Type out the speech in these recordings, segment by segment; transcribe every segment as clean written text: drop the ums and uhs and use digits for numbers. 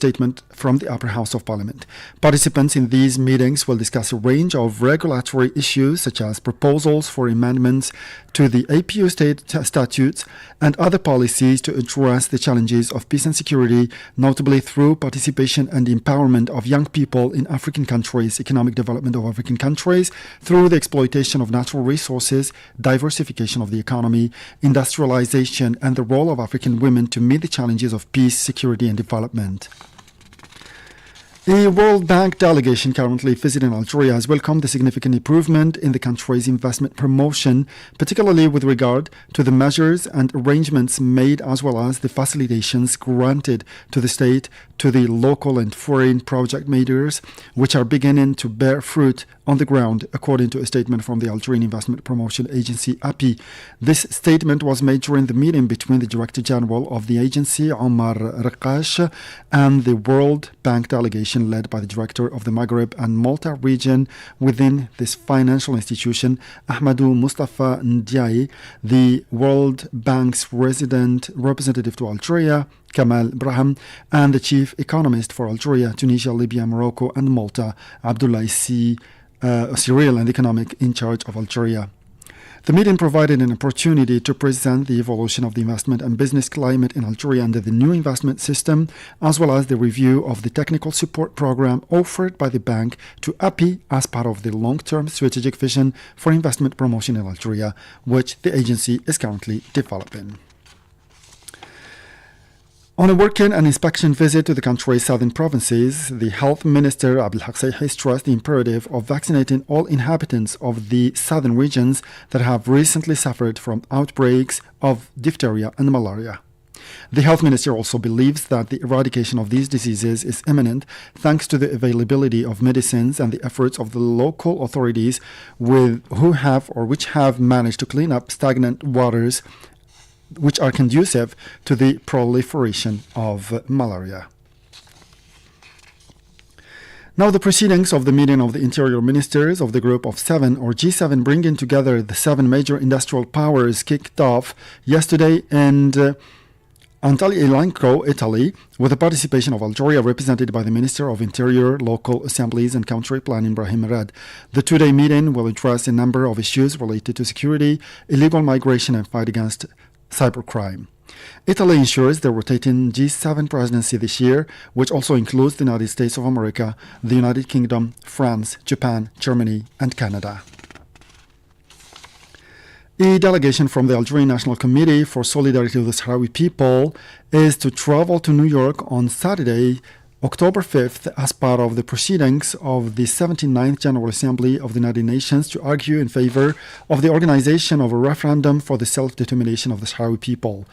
statement from the upper house of parliament. Participants in these meetings will discuss a range of regulatory issues such as proposals for amendments to the APU state statutes and other policies to address the challenges of peace and security, notably through participation and empowerment of young people in African countries, economic development of African countries through the exploitation of natural resources, diversification of the economy, industrialization, and the role of African women to meet the challenges of peace, security, and development. The World Bank delegation currently visiting Algeria has welcomed the significant improvement in the country's investment promotion, particularly with regard to the measures and arrangements made as well as the facilitations granted to the state, to the local and foreign project makers, which are beginning to bear fruit on the ground, according to a statement from the Algerian Investment Promotion Agency, API. This statement was made during the meeting between the Director General of the agency, Omar Raqash, and the World Bank delegation led by the Director of the Maghreb and Malta region within this financial institution, Ahmadou Mustafa Ndiaye, the World Bank's representative to Algeria, Kamal Braham, and the Chief Economist for Algeria, Tunisia, Libya, Morocco, and Malta, Abdoulaye Cyril, and economic in charge of Algeria. The meeting provided an opportunity to present the evolution of the investment and business climate in Algeria under the new investment system, as well as the review of the technical support program offered by the bank to API as part of the long-term strategic vision for investment promotion in Algeria, which the agency is currently developing. On a working and inspection visit to the country's southern provinces, the Health Minister Abdelhak Saihi stressed the imperative of vaccinating all inhabitants of the southern regions that have recently suffered from outbreaks of diphtheria and malaria. The Health Minister also believes that the eradication of these diseases is imminent thanks to the availability of medicines and the efforts of the local authorities which have managed to clean up stagnant waters which are conducive to the proliferation of malaria. Now, the proceedings of the meeting of the interior ministers of the Group of Seven, or G7, bringing together the seven major industrial powers, kicked off yesterday in Antalialanco, Italy, with the participation of Algeria, represented by the Minister of Interior, Local Assemblies and Country Planning, Brahim Rad. The two-day meeting will address a number of issues related to security, illegal migration, and fight against cybercrime. Italy ensures the rotating G7 presidency this year, which also includes the United States of America, the United Kingdom, France, Japan, Germany, and Canada. A delegation from the Algerian National Committee for Solidarity with the Sahrawi people is to travel to New York on Saturday, October 5th, as part of the proceedings of the 79th General Assembly of the United Nations to argue in favor of the organization of a referendum for the self-determination of the Sahrawi people.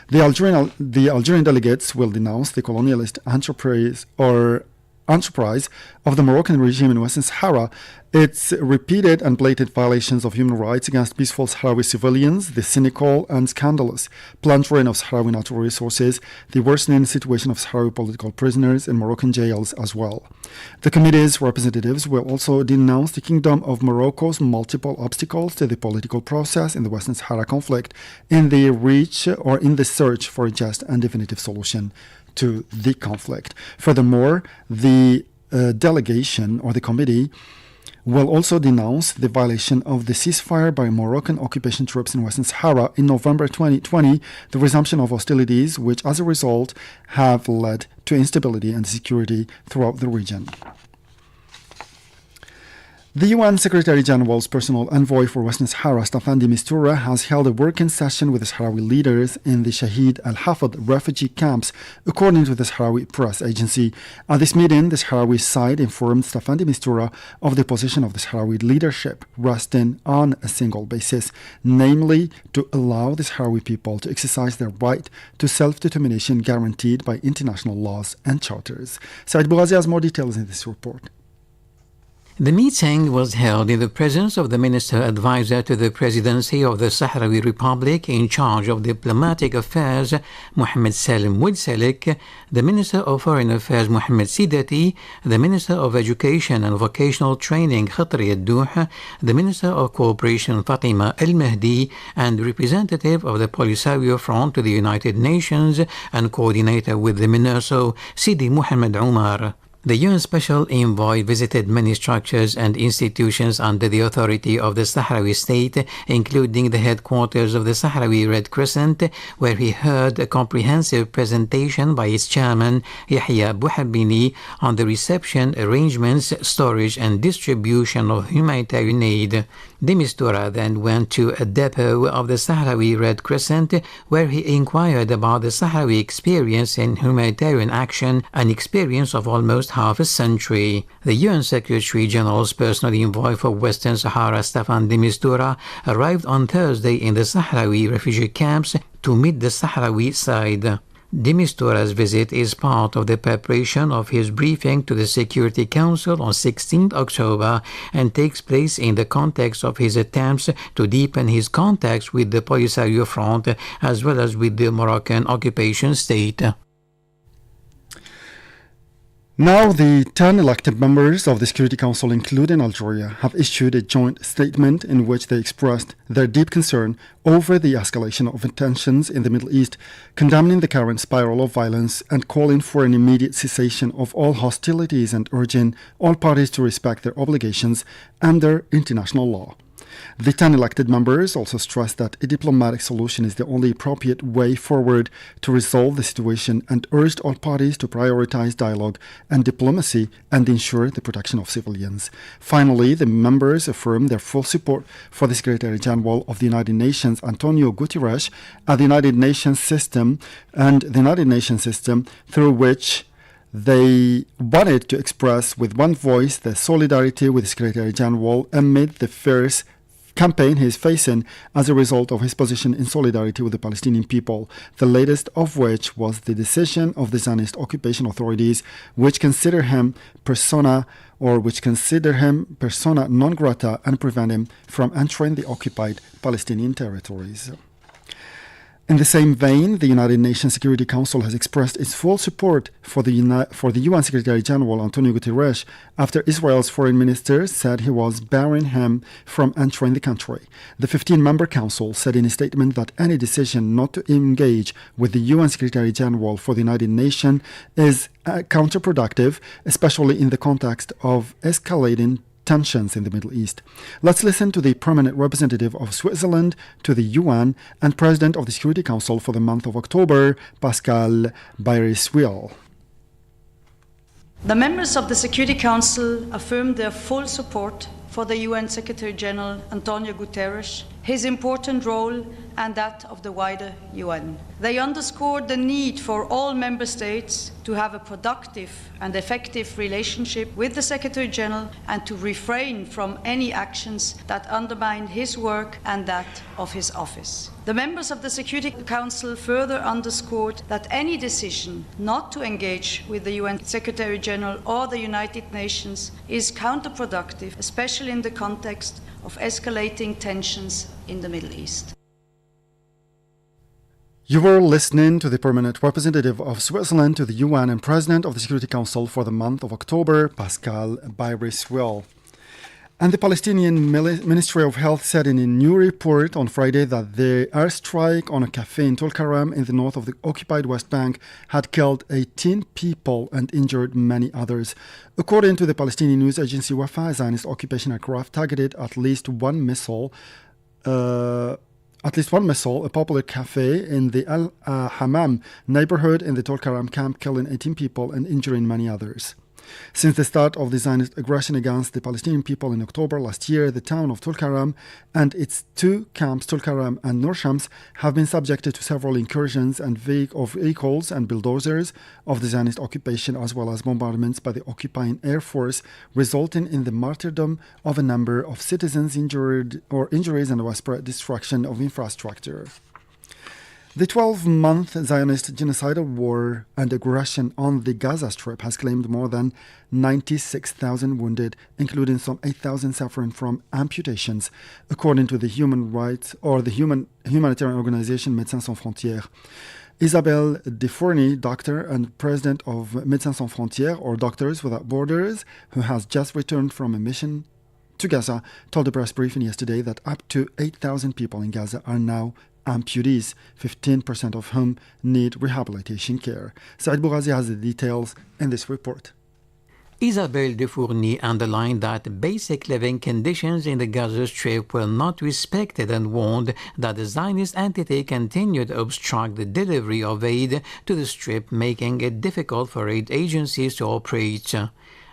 The Algerian delegates will denounce the colonialist enterprise of the Moroccan regime in Western Sahara, its repeated and blatant violations of human rights against peaceful Sahrawi civilians, the cynical and scandalous plundering of Sahrawi natural resources, the worsening situation of Sahrawi political prisoners in Moroccan jails as well. The committee's representatives will also denounce the Kingdom of Morocco's multiple obstacles to the political process in the Western Sahara conflict in the search for a just and definitive solution to the conflict. Furthermore, the delegation or the committee will also denounce the violation of the ceasefire by Moroccan occupation troops in Western Sahara in November 2020, the resumption of hostilities, which as a result have led to instability and insecurity throughout the region. The UN Secretary General's personal envoy for Western Sahara, Staffan de Mistura, has held a working session with the Sahrawi leaders in the Shahid al-Hafid refugee camps, according to the Sahrawi press agency. At this meeting, the Sahrawi side informed Staffan de Mistura of the position of the Sahrawi leadership, resting on a single basis, namely to allow the Sahrawi people to exercise their right to self-determination guaranteed by international laws and charters. Said Bougazi has more details in this report. The meeting was held in the presence of the Minister Advisor to the Presidency of the Sahrawi Republic in charge of Diplomatic Affairs, Mohammed Salim Woodselik, the Minister of Foreign Affairs, Mohammed Sidati, the Minister of Education and Vocational Training, Khatri Al-Douh, the Minister of Cooperation, Fatima Al-Mahdi, and representative of the Polisario Front to the United Nations and coordinator with the MINURSO, Sidi Mohammed Umar. The UN Special Envoy visited many structures and institutions under the authority of the Sahrawi state, including the headquarters of the Sahrawi Red Crescent, where he heard a comprehensive presentation by its chairman, Yahya Bouhabini, on the reception, arrangements, storage and distribution of humanitarian aid. De Mistura then went to a depot of the Sahrawi Red Crescent, where he inquired about the Sahrawi experience in humanitarian action, an experience of almost half a century. The UN Secretary General's personal envoy for Western Sahara, Staffan de Mistura, arrived on Thursday in the Sahrawi refugee camps to meet the Sahrawi side. De Mistura's visit is part of the preparation of his briefing to the Security Council on 16 October and takes place in the context of his attempts to deepen his contacts with the Polisario Front as well as with the Moroccan occupation state. Now, the 10 elected members of the Security Council, including Algeria, have issued a joint statement in which they expressed their deep concern over the escalation of tensions in the Middle East, condemning the current spiral of violence and calling for an immediate cessation of all hostilities and urging all parties to respect their obligations under international law. The 10 elected members also stressed that a diplomatic solution is the only appropriate way forward to resolve the situation and urged all parties to prioritize dialogue and diplomacy and ensure the protection of civilians. Finally, the members affirmed their full support for the Secretary General of the United Nations, Antonio Guterres, and the United Nations system, through which they wanted to express with one voice their solidarity with the Secretary General amid the fierce campaign he is facing as a result of his position in solidarity with the Palestinian people, the latest of which was the decision of the Zionist occupation authorities, which consider him persona non grata and prevent him from entering the occupied Palestinian territories. In the same vein, the United Nations Security Council has expressed its full support for the UN Secretary General Antonio Guterres after Israel's foreign minister said he was barring him from entering the country. The 15-member council said in a statement that any decision not to engage with the UN Secretary General for the United Nations is counterproductive, especially in the context of escalating tensions in the Middle East. Let's listen to the permanent representative of Switzerland to the UN and President of the Security Council for the month of October, Pascal Baeriswyl. The members of the Security Council affirmed their full support for the UN Secretary General Antonio Guterres, his important role and that of the wider UN. They underscored the need for all member states to have a productive and effective relationship with the Secretary General and to refrain from any actions that undermine his work and that of his office. The members of the Security Council further underscored that any decision not to engage with the UN Secretary General or the United Nations is counterproductive, especially in the context of escalating tensions in the Middle East. You were listening to the permanent representative of Switzerland to the UN and President of the Security Council for the month of October, Pascal Baeriswyl. And the Palestinian Ministry of Health said in a new report on Friday that the airstrike on a cafe in Tulkarem in the north of the occupied West Bank had killed 18 people and injured many others. According to the Palestinian news agency Wafa, a Zionist occupation aircraft targeted at least one missile, a popular cafe in the Al Hammam neighborhood in the Tulkarem camp, killing 18 people and injuring many others. Since the start of the Zionist aggression against the Palestinian people in October last year, the town of Tulkarem and its two camps, Tulkarem and Nur Shams, have been subjected to several incursions and vehicles and bulldozers of the Zionist occupation, as well as bombardments by the occupying air force, resulting in the martyrdom of a number of citizens, injuries and widespread destruction of infrastructure. The 12-month Zionist genocidal war and aggression on the Gaza Strip has claimed more than 96,000 wounded, including some 8,000 suffering from amputations, according to the humanitarian organization Médecins Sans Frontières. Isabelle Defourny, doctor and president of Médecins Sans Frontières, or Doctors Without Borders, who has just returned from a mission to Gaza, told the press briefing yesterday that up to 8,000 people in Gaza are now amputees, 15% of whom need rehabilitation care. Saïd Boughazi has the details in this report. Isabelle Defourny underlined that basic living conditions in the Gaza Strip were not respected and warned that the Zionist entity continued to obstruct the delivery of aid to the Strip, making it difficult for aid agencies to operate.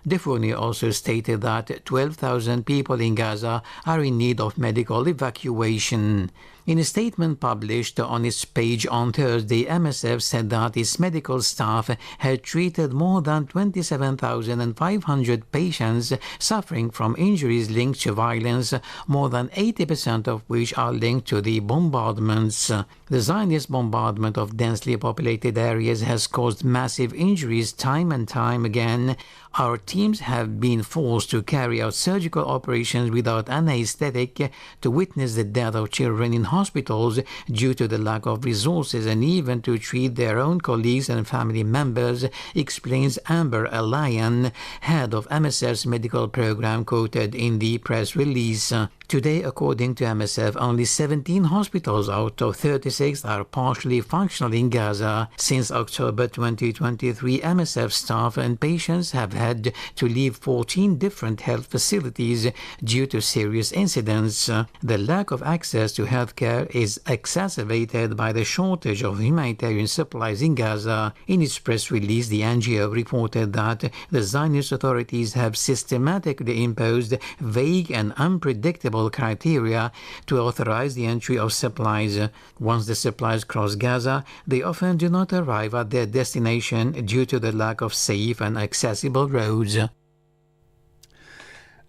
Defourny also stated that 12,000 people in Gaza are in need of medical evacuation. In a statement published on its page on Thursday, MSF said that its medical staff had treated more than 27,500 patients suffering from injuries linked to violence, more than 80% of which are linked to the bombardments. The Zionist bombardment of densely populated areas has caused massive injuries time and time again. Our teams have been forced to carry out surgical operations without anesthetic, to witness the death of children in hospitals due to the lack of resources, and even to treat their own colleagues and family members, explains Amber Alayan, head of MSF's medical program, quoted in the press release. Today, according to MSF, only 17 hospitals out of 36 are partially functional in Gaza. Since October 2023, MSF staff and patients have had to leave 14 different health facilities due to serious incidents. The lack of access to healthcare is exacerbated by the shortage of humanitarian supplies in Gaza. In its press release, the NGO reported that the Zionist authorities have systematically imposed vague and unpredictable criteria to authorize the entry of supplies. Once the supplies cross Gaza, they often do not arrive at their destination due to the lack of safe and accessible roads.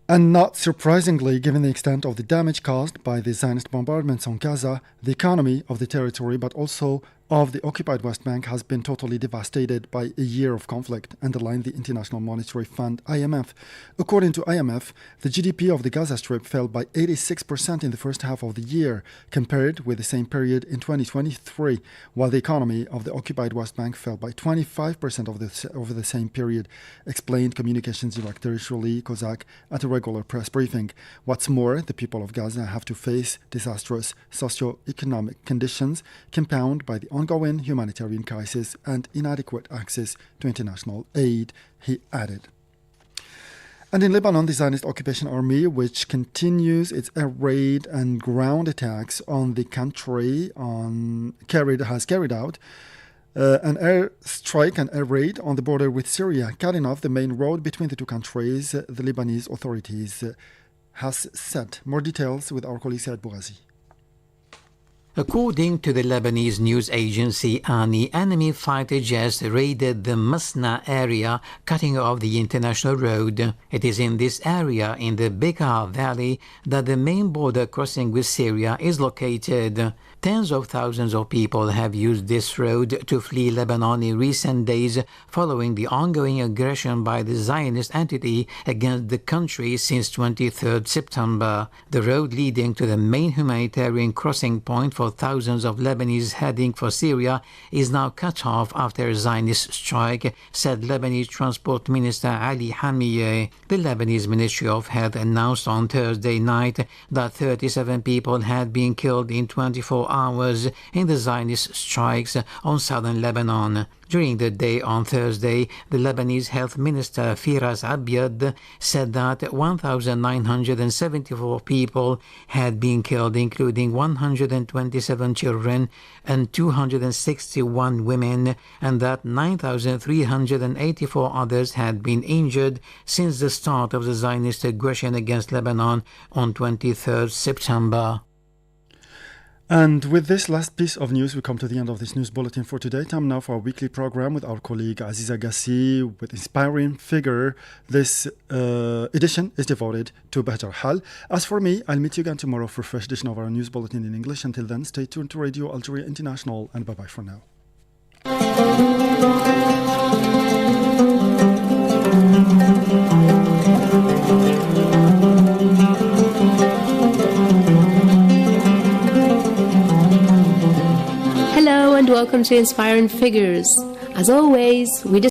And not surprisingly, given the extent of the damage caused by the Zionist bombardments on Gaza, the economy of the territory, but also of the occupied West Bank, has been totally devastated by a year of conflict, underlined the International Monetary Fund, IMF. According to IMF, the GDP of the Gaza Strip fell by 86% in the first half of the year, compared with the same period in 2023, while the economy of the occupied West Bank fell by 25% over the same period, explained Communications Director Shirley Kozak at a regular press briefing. What's more, the people of Gaza have to face disastrous socio-economic conditions compounded by the ongoing humanitarian crisis and inadequate access to international aid, he added. And in Lebanon, the Zionist occupation army, which continues its air raid and ground attacks on the country, has carried out an air strike and air raid on the border with Syria, cutting off the main road between the two countries, the Lebanese authorities has said. More details with our colleague Saïd Boughazi. According to the Lebanese news agency ANI, enemy fighter jets raided the Masna area, cutting off the international road. It is in this area, in the Bekaa Valley, that the main border crossing with Syria is located. Tens of thousands of people have used this road to flee Lebanon in recent days following the ongoing aggression by the Zionist entity against the country since 23rd September. The road leading to the main humanitarian crossing point for thousands of Lebanese heading for Syria is now cut off after a Zionist strike, said Lebanese Transport Minister Ali Hamiyeh. The Lebanese Ministry of Health announced on Thursday night that 37 people had been killed in 24 hours in the Zionist strikes on southern Lebanon. During the day on Thursday, the Lebanese Health Minister Firas Abiad said that 1,974 people had been killed, including 127 children and 261 women, and that 9,384 others had been injured since the start of the Zionist aggression against Lebanon on 23rd September. And with this last piece of news, we come to the end of this news bulletin for today. Time now for our weekly program with our colleague Aziza Gassi with Inspiring Figure. This edition is devoted to Bahjar Hal. As for me, I'll meet you again tomorrow for a fresh edition of our news bulletin in English. Until then, stay tuned to Radio Algeria International, and bye-bye for now. Hello and welcome to Inspiring Figures. As always, we